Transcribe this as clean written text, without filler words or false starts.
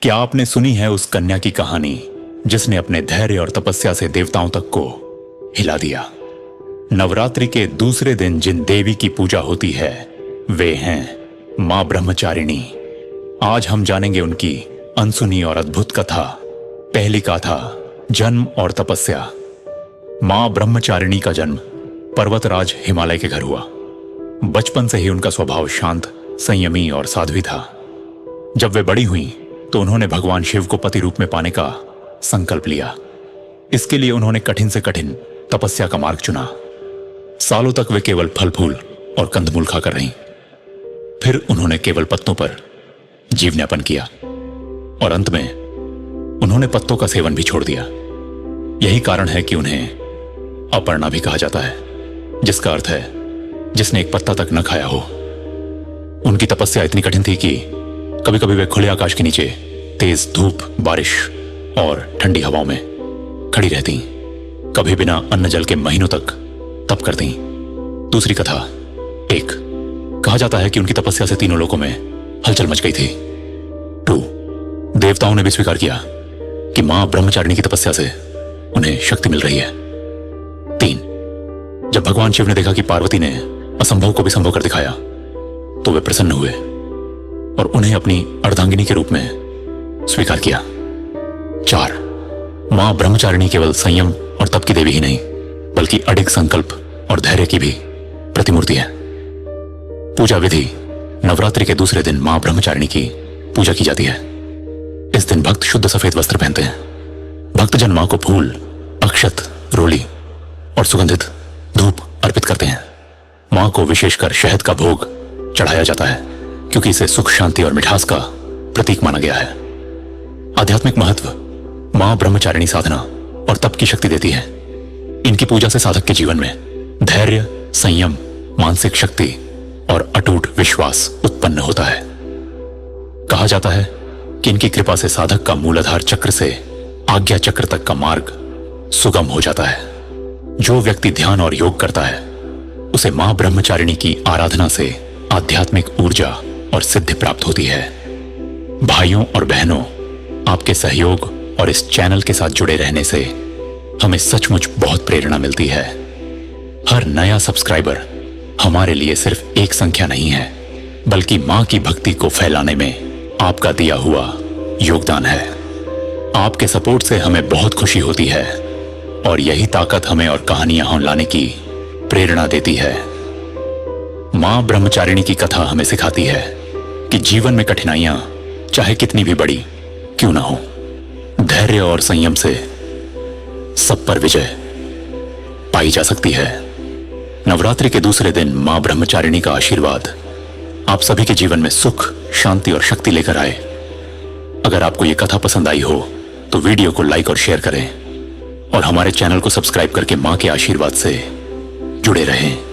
क्या आपने सुनी है उस कन्या की कहानी जिसने अपने धैर्य और तपस्या से देवताओं तक को हिला दिया? नवरात्रि के दूसरे दिन जिन देवी की पूजा होती है वे हैं मां ब्रह्मचारिणी। आज हम जानेंगे उनकी अनसुनी और अद्भुत कथा। पहली गाथा, जन्म और तपस्या। मां ब्रह्मचारिणी का जन्म पर्वतराज हिमालय के घर हुआ। बचपन से ही उनका स्वभाव शांत, संयमी और साध्वी था। जब वे बड़ी हुईं तो उन्होंने भगवान शिव को पति रूप में पाने का संकल्प लिया। इसके लिए उन्होंने कठिन से कठिन तपस्या का मार्ग चुना। सालों तक वे केवल फल फूल और कंदमूल खाकर रहीं। फिर उन्होंने केवल पत्तों पर जीवनयापन किया और अंत में उन्होंने पत्तों का सेवन भी छोड़ दिया। यही कारण है कि उन्हें अपर्णा भी कहा जाता है, जिसका अर्थ है जिसने एक पत्ता तक न खाया हो। उनकी तपस्या इतनी कठिन थी कि कभी कभी वे खुले आकाश के नीचे तेज धूप, बारिश और ठंडी हवाओं में खड़ी रहती, कभी बिना अन्न जल के महीनों तक तप करती। दूसरी कथा, एक, कहा जाता है कि उनकी तपस्या से तीनों लोकों में हलचल मच गई थी। 2, देवताओं ने भी स्वीकार किया कि मां ब्रह्मचारिणी की तपस्या से उन्हें शक्ति मिल रही है। 3, जब भगवान शिव ने देखा कि पार्वती ने असंभव को भी संभव कर दिखाया तो वे प्रसन्न हुए और उन्हें अपनी अर्धांगिनी के रूप में स्वीकार किया। 4, मां ब्रह्मचारिणी केवल संयम और तप की देवी ही नहीं बल्कि अडिग संकल्प और धैर्य की भी प्रतिमूर्ति है। पूजा विधि, नवरात्रि के दूसरे दिन मां ब्रह्मचारिणी की पूजा की जाती है। इस दिन भक्त शुद्ध सफेद वस्त्र पहनते हैं। भक्तजन मां को फूल, अक्षत, रोली और सुगंधित धूप अर्पित करते हैं। मां को विशेषकर शहद का भोग चढ़ाया जाता है क्योंकि इसे सुख, शांति और मिठास का प्रतीक माना गया है। आध्यात्मिक महत्व, मां ब्रह्मचारिणी साधना और तप की शक्ति देती है। इनकी पूजा से साधक के जीवन में धैर्य, संयम, मानसिक शक्ति और अटूट विश्वास उत्पन्न होता है। कहा जाता है कि इनकी कृपा से साधक का मूलाधार चक्र से आज्ञा चक्र तक का मार्ग सुगम हो जाता है। जो व्यक्ति ध्यान और योग करता है उसे मां ब्रह्मचारिणी की आराधना से आध्यात्मिक ऊर्जा और सिद्धि प्राप्त होती है। भाइयों और बहनों, आपके सहयोग और इस चैनल के साथ जुड़े रहने से हमें सचमुच बहुत प्रेरणा मिलती है। हर नया सब्सक्राइबर हमारे लिए सिर्फ एक संख्या नहीं है बल्कि मां की भक्ति को फैलाने में आपका दिया हुआ योगदान है। आपके सपोर्ट से हमें बहुत खुशी होती है और यही ताकत हमें और कहानियां लाने की प्रेरणा देती है। मां ब्रह्मचारिणी की कथा हमें सिखाती है कि जीवन में कठिनाइयां चाहे कितनी भी बड़ी क्यों ना हो, धैर्य और संयम से सब पर विजय पाई जा सकती है। नवरात्रि के दूसरे दिन मां ब्रह्मचारिणी का आशीर्वाद आप सभी के जीवन में सुख, शांति और शक्ति लेकर आए। अगर आपको यह कथा पसंद आई हो तो वीडियो को लाइक और शेयर करें और हमारे चैनल को सब्सक्राइब करके मां के आशीर्वाद से जुड़े रहें।